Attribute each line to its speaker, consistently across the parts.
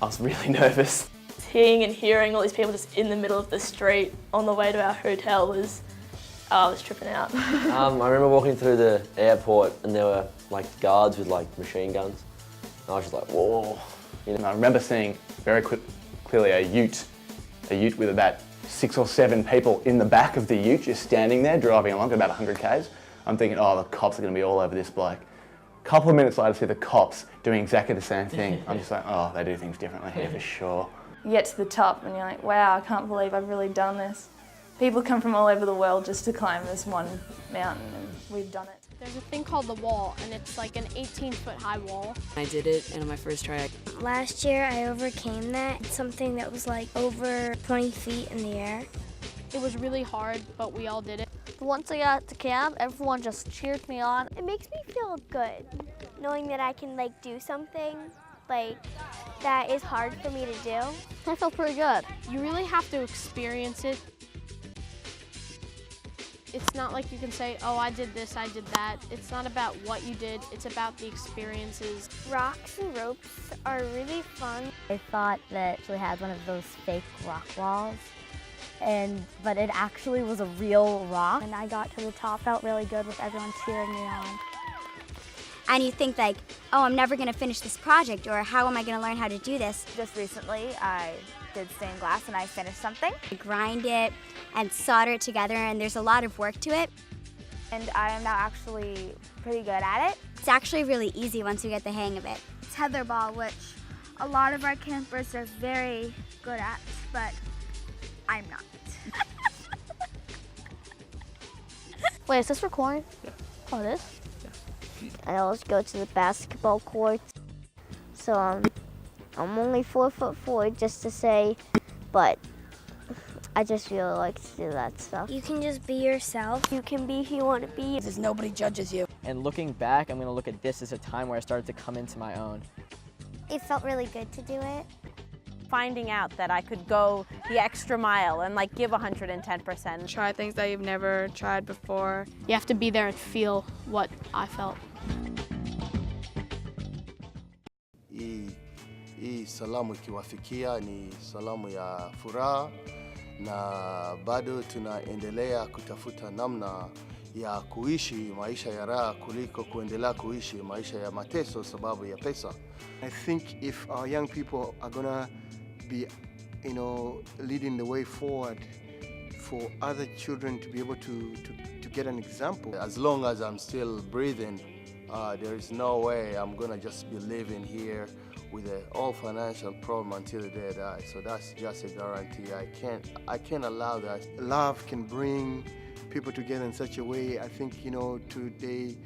Speaker 1: I was really nervous.
Speaker 2: Seeing and hearing all these people just in the middle of the street on the way to our hotel was, I was tripping out.
Speaker 1: I remember walking through the airport and there were like guards with like machine guns. And I was just like, whoa. You know?
Speaker 3: And I remember seeing very clearly a ute with about 6 or 7 people in the back of the ute just standing there driving along at about 100 k's. I'm thinking, oh, the cops are going to be all over this bloke. A couple of minutes later, I see the cops doing exactly the same thing. I'm just like, oh, they do things differently here for sure.
Speaker 4: You get to the top and you're like, wow, I can't believe I've really done this. People come from all over the world just to climb this one mountain, and we've done it.
Speaker 5: There's a thing called the wall, and it's like an 18-foot high wall.
Speaker 6: I did it on my first try.
Speaker 7: Last year I overcame that. It's something that was like over 20 feet in the air.
Speaker 5: It was really hard, but we all did it.
Speaker 8: Once I got to camp, everyone just cheered me on.
Speaker 7: It makes me feel good, knowing that I can like do something like that is hard for me to do.
Speaker 8: I felt pretty good.
Speaker 5: You really have to experience it. It's not like you can say, oh, I did this, I did that. It's not about what you did, it's about the experiences.
Speaker 7: Rocks and ropes are really fun.
Speaker 9: I thought that we had one of those fake rock walls, but it actually was a real rock.
Speaker 7: And I got to the top, felt really good with everyone cheering me on.
Speaker 10: And you think like, oh, I'm never gonna finish this project, or how am I gonna learn how to do this?
Speaker 11: Just recently, I did stained glass and I finished something.
Speaker 10: I grind it and solder it together, and there's a lot of work to it.
Speaker 11: And I am now actually pretty good at it.
Speaker 10: It's actually really easy once you get the hang of it.
Speaker 7: Tetherball, which a lot of our campers are very good at, but I'm not.
Speaker 8: Wait, is this recording?
Speaker 3: Yeah.
Speaker 8: Oh, it is?
Speaker 3: Yeah.
Speaker 8: I always go to the basketball court. So I'm only 4'4", just to say, but I just really like to do that stuff.
Speaker 7: You can just be yourself.
Speaker 8: You can be who you want to be.
Speaker 6: Because nobody judges you.
Speaker 12: And looking back, I'm going to look at this as a time where I started to come into my own.
Speaker 7: It felt really good to do it.
Speaker 11: Finding out that I could go the extra mile and like give 110%.
Speaker 4: Try things that you've never tried before.
Speaker 5: You have to be there and feel what I felt.
Speaker 13: Hii salamu ikiwafikia ni salamu ya furaha, na bado tunaendelea kutafuta namna ya kuishi maisha ya raha kuliko kuendelea kuishi maisha ya mateso sababu ya pesa.
Speaker 14: I think if our young people are gonna be, leading the way forward for other children to be able to get an example.
Speaker 13: As long as I'm still breathing, there is no way I'm gonna just be living here with all financial problem until the day I die. So that's just a guarantee. I can't allow that.
Speaker 14: Love can bring people together in such a way. I think, today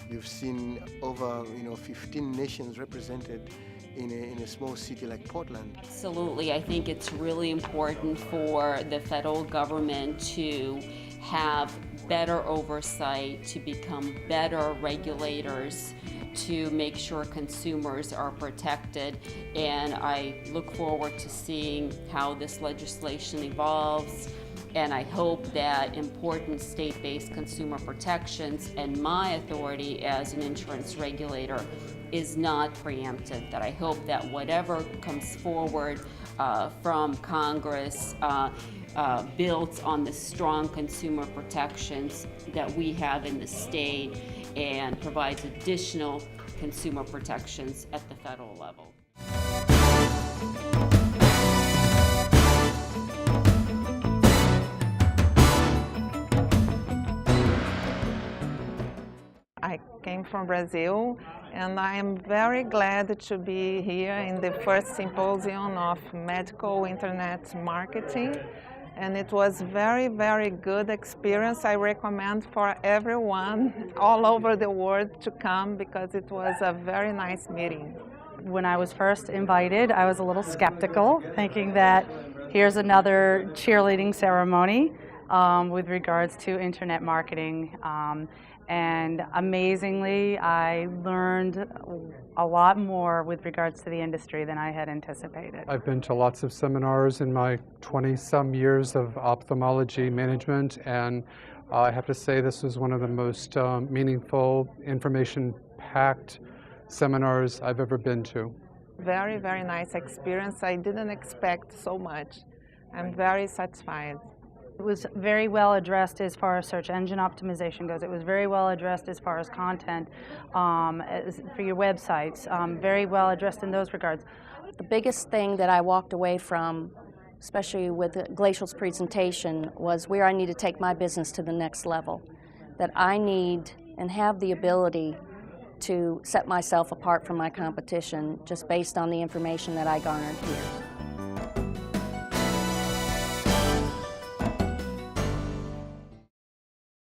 Speaker 14: you've seen over, 15 nations represented in a small city like Portland.
Speaker 6: Absolutely, I think it's really important for the federal government to have better oversight, to become better regulators, to make sure consumers are protected. And I look forward to seeing how this legislation evolves. And I hope that important state-based consumer protections and my authority as an insurance regulator is not preempted, that I hope that whatever comes forward from Congress builds on the strong consumer protections that we have in the state and provides additional consumer protections at the federal level.
Speaker 15: I came from Brazil, and I am very glad to be here in the first symposium of medical internet marketing. And it was very, very good experience. I recommend for everyone all over the world to come because it was a very nice meeting.
Speaker 16: When I was first invited, I was a little skeptical, thinking that here's another cheerleading ceremony with regards to internet marketing. And amazingly, I learned a lot more with regards to the industry than I had anticipated.
Speaker 17: I've been to lots of seminars in my 20-some years of ophthalmology management, and I have to say this was one of the most meaningful, information-packed seminars I've ever been to.
Speaker 15: Very, very nice experience. I didn't expect so much. I'm very satisfied.
Speaker 16: It was very well addressed as far as search engine optimization goes. It was very well addressed as far as content for your websites, very well addressed in those regards.
Speaker 18: The biggest thing that I walked away from, especially with Glacial's presentation, was where I need to take my business to the next level. That I need and have the ability to set myself apart from my competition just based on the information that I garnered here.